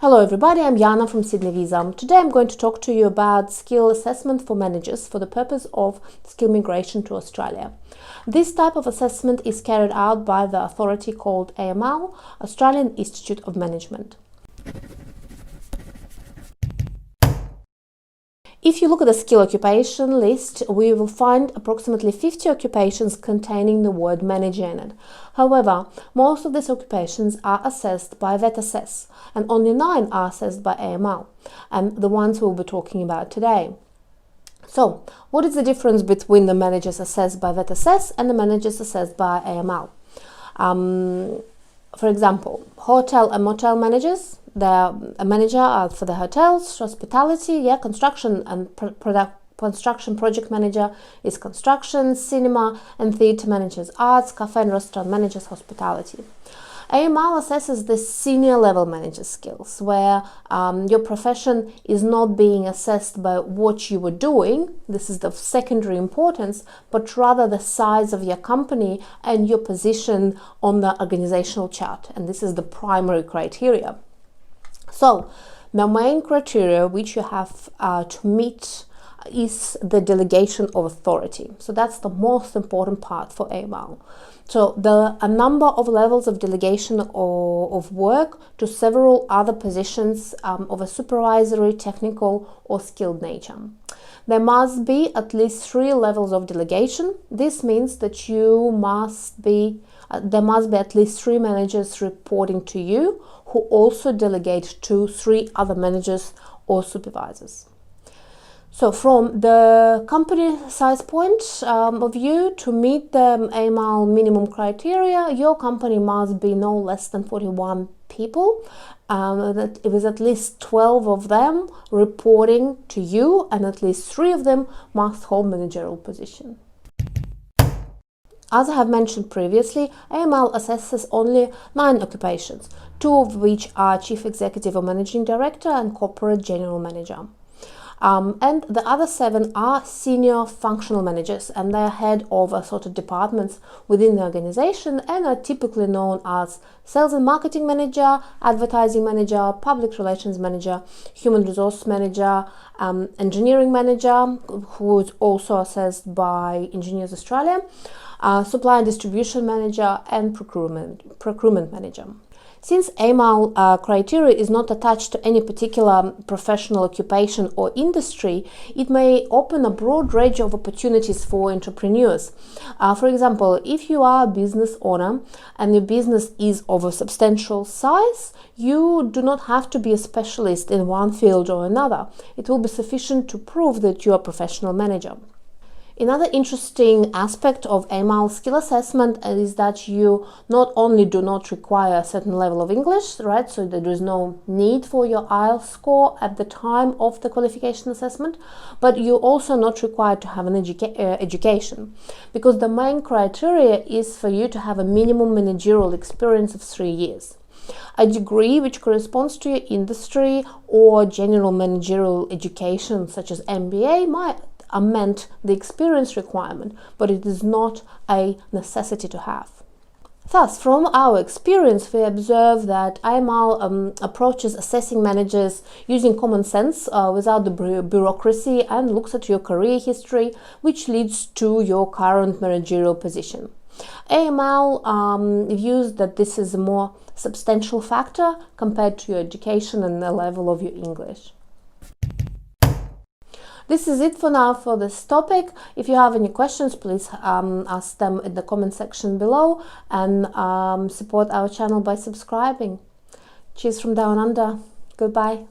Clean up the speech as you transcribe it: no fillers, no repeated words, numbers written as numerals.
Hello everybody, I'm Jana from Sydney Visa. Today I'm going to talk to you about skill assessment for managers for the purpose of skill migration to Australia. This type of assessment is carried out by the authority called AIML, Australian Institute of Management. If you look at the skill occupation list, we will find approximately 50 occupations containing the word manager in it. However, most of these occupations are assessed by VETASSESS, and only 9 are assessed by AIML, and the ones we'll be talking about today. So, what is the difference between the managers assessed by VETASSESS and the managers assessed by AIML? For example, hotel and motel managers, they're a manager for the hotels, hospitality, construction and construction project manager is construction, cinema and theatre managers, arts, cafe and restaurant managers, hospitality. AIML assesses the senior level manager skills, where your profession is not being assessed by what you were doing, this is the secondary importance, but rather the size of your company and your position on the organizational chart, and this is the primary criteria. So, the main criteria which you have to meet is the delegation of authority. So that's the most important part for AIML. So a number of levels of delegation of work to several other positions of a supervisory, technical or skilled nature. There must be at least 3 levels of delegation. This means that there must be at least 3 managers reporting to you who also delegate to 3 other managers or supervisors. So from the company size point of view, to meet the AIML minimum criteria, your company must be no less than 41 people, with at least 12 of them reporting to you, and at least 3 of them must hold managerial position. As I have mentioned previously, AIML assesses only 9 occupations, 2 of which are Chief Executive or Managing Director and Corporate General Manager. And the other 7 are senior functional managers, and they are head of assorted departments within the organization and are typically known as sales and marketing manager, advertising manager, public relations manager, human resource manager, engineering manager, who is also assessed by Engineers Australia, supply and distribution manager, and procurement manager. Since AIML criteria is not attached to any particular professional occupation or industry, it may open a broad range of opportunities for entrepreneurs. For example, if you are a business owner and your business is of a substantial size, you do not have to be a specialist in one field or another. It will be sufficient to prove that you are a professional manager. Another interesting aspect of AIML skill assessment is that you not only do not require a certain level of English, right, so there is no need for your IELTS score at the time of the qualification assessment, but you're also not required to have an education, because the main criteria is for you to have a minimum managerial experience of 3 years. A degree which corresponds to your industry or general managerial education, such as MBA, might amend the experience requirement, but it is not a necessity to have. Thus, from our experience, we observe that AIML approaches assessing managers using common sense without the bureaucracy, and looks at your career history, which leads to your current managerial position. AIML views that this is a more substantial factor compared to your education and the level of your English. This is it for now for this topic. If you have any questions, please ask them in the comment section below, and support our channel by subscribing. Cheers from down under. Goodbye.